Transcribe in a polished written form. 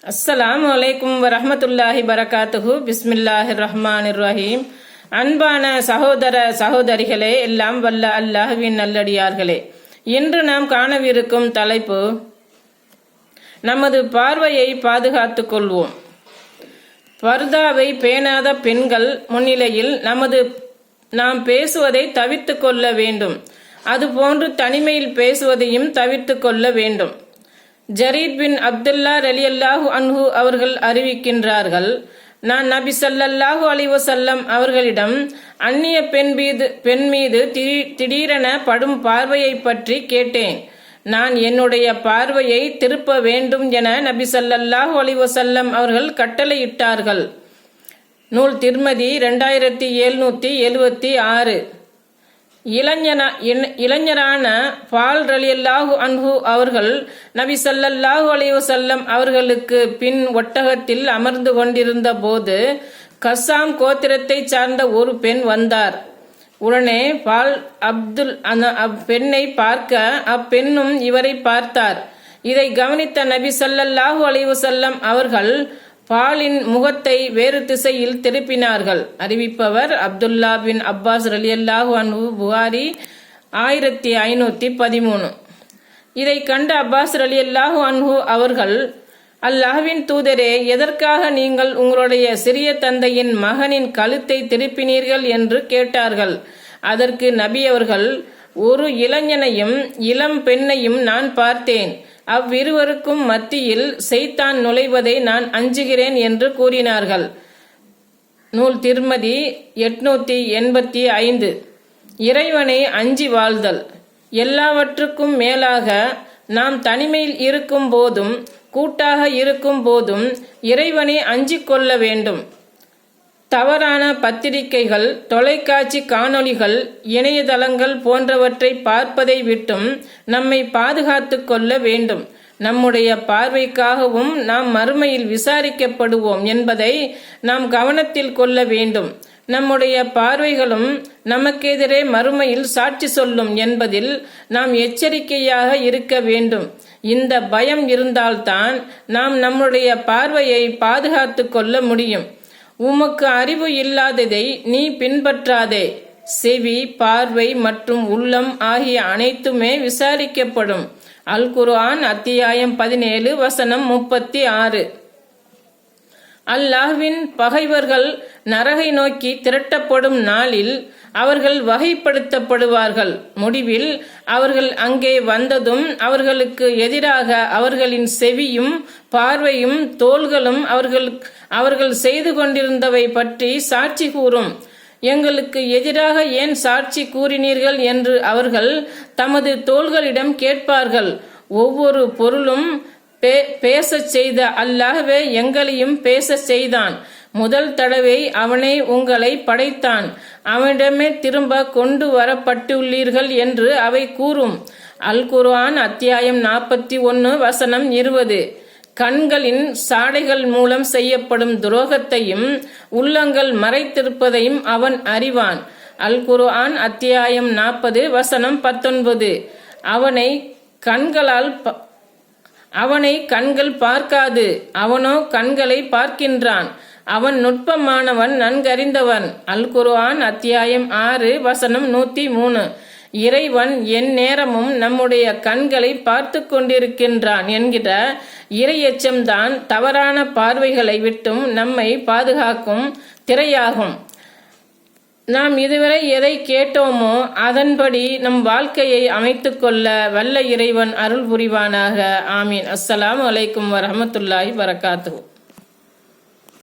அஸ்ஸலாமு அலைக்கும் வரஹ்மத்துல்லாஹி பரகாத்துஹு. பிஸ்மில்லாஹிர் ரஹ்மானிர் ரஹீம். அன்பான சகோதர சகோதரிகளே, எல்லாம் வல்ல அல்லாஹ்வின் நல்லடியார்களே, இன்று நாம் காணவிருக்கும் தலைப்பு, நமது பார்வையை பாதுகாத்துக் கொள்வோம். பர்தாவை பேணாத பெண்கள் முன்னிலையில் நாம் பேசுவதை தவிர்த்து கொள்ள வேண்டும். அதுபோன்று தனிமையில் பேசுவதையும் தவிர்த்து கொள்ள வேண்டும். ஜரீர் பின் அப்துல்லா ரலியல்லாஹு அன்ஹு அவர்கள் அறிவிக்கின்றார்கள், நான் நபி ஸல்லல்லாஹு அலைஹி வஸல்லம் அவர்களிடம் அந்நிய பெண் மீது திடீரென படும் பார்வையை பற்றி கேட்டேன். நான் என்னுடைய பார்வையை திருப்ப வேண்டும் என நபி ஸல்லல்லாஹு அலைஹி வஸல்லம் அவர்கள் கட்டளையிட்டார்கள். நூல் திர்மதி 2776. இளைஞரான பால் ரலியல்லாஹு அன்ஹு அவர்கள் நபி ஸல்லல்லாஹு அலைஹி வஸல்லம் அவர்களுக்கு பின் ஒட்டகத்தில் அமர்ந்து கொண்டிருந்த போது கஸ்ஸாம் கோத்திரத்தை சார்ந்த ஒரு பெண் வந்தார். உடனே பால் பெண்ணை பார்க்க அப்பெண்ணும் இவரை பார்த்தார். இதை கவனித்த நபி ஸல்லல்லாஹு அலைஹி வஸல்லம் அவர்கள் பாலின் முகத்தை வேறு திசையில் திருப்பினார்கள். அறிவிப்பவர் அப்துல்லா பின் அப்பாஸ் ரலியல்லாஹு அன்ஹு, புகாரி 1513. இதை கண்ட அப்பாஸ் ரலியல்லாஹு அன்ஹு அவர்கள், அல்லாஹ்வின் தூதரே, எதற்காக நீங்கள் உங்களுடைய சிறிய தந்தையின் மகனின் கழுத்தை திருப்பினீர்கள் என்று கேட்டார்கள். அதற்கு நபி அவர்கள், ஒரு இளைஞனையும் இளம் பெண்ணையும் நான் பார்த்தேன். அவ்விருவருக்கும் மத்தியில் ஷைத்தான் நுழைவதை நான் அஞ்சுகிறேன் என்று கூறினார்கள். நூல் திர்மதி 885. இறைவனை அஞ்சி வாழ்தல். எல்லாவற்றுக்கும் மேலாக நாம் தனிமையில் இருக்கும் போதும் கூட்டாக இருக்கும் போதும் இறைவனை அஞ்சிக் கொள்ள வேண்டும். தவறான பத்திரிகைகள், தொலைக்காட்சி காணொளிகள், இணையதளங்கள் போன்றவற்றை பார்ப்பதை விட்டும் நம்மை பாதுகாத்து கொள்ள வேண்டும். நம்முடைய பார்வைக்காகவும் நாம் மறுமையில் விசாரிக்கப்படுவோம் என்பதை நாம் கவனத்தில் கொள்ள வேண்டும். நம்முடைய பார்வைகளும் நமக்கெதிரே மறுமையில் சாட்சி சொல்லும் என்பதில் நாம் எச்சரிக்கையாக இருக்க வேண்டும். இந்த பயம் இருந்தால்தான் நாம் நம்முடைய பார்வையை பாதுகாத்து கொள்ள முடியும். உமக்கு அறிவு இல்லாததை நீ பின்பற்றாதே. செவி, பார்வை மற்றும் உள்ளம் ஆகிய அனைத்துமே விசாரிக்கப்படும். அல் குர்ஆன் அத்தியாயம் 17 வசனம் 36. அல்லாஹ்வின் பகைவர்கள் நரகை நோக்கி திரட்டப்படும் நாளில் அவர்கள் வகைப்படுத்தப்படுவார்கள். முடிவில் அவர்கள் அங்கே வந்ததும் அவர்களுக்கு எதிராக அவர்களின் செவியும் பார்வையும் தோள்களும் அவர்கள் செய்து கொண்டிருந்தவை பற்றி சாட்சி கூறும். எங்களுக்கு எதிராக ஏன் சாட்சி கூறினீர்கள் என்று அவர்கள் தமது தோள்களிடம் கேட்பார்கள். ஒவ்வொரு பொருளும் பேசச் செய்த அல்லாஹ்வே எங்களையும் பேசச் செய்தான். முதல் தடவை அவனே உங்களை படைத்தான். அவனிடமே திரும்ப கொண்டு வரப்பட்டுள்ளீர்கள் என்று அவை கூறும். அல் குர்ஆன் அத்தியாயம் 41 வசனம் 20. கண்களின் சாடைகள் மூலம் செய்யப்படும் துரோகத்தையும் உள்ளங்கள் மறைத்திருப்பதையும் அவன் அறிவான். அல் குர்ஆன் அத்தியாயம் 40 வசனம் 19. அவனை கண்கள் பார்க்காது, அவனோ கண்களை பார்க்கின்றான். அவன் நுட்பமானவன், நன்கறிந்தவன். அல் குர்ஆன் அத்தியாயம் 6 வசனம் 103. இறைவன் என் நேரமும் நம்முடைய கண்களை பார்த்து கொண்டிருக்கின்றான் என்கிற இறையச்சம்தான் தவறான பார்வைகளை விட்டும் நம்மை பாதுகாக்கும் திரையாகும். நாம் இதுவரை எதை கேட்டோமோ அதன்படி நம் வாழ்க்கையை அமைத்துக்கொள்ள வல்ல இறைவன் அருள் புரிவானாக. ஆமீன். அஸ்ஸலாமு அலைக்கும் வரஹ்மத்துல்லாஹி பரகாத்துஹு.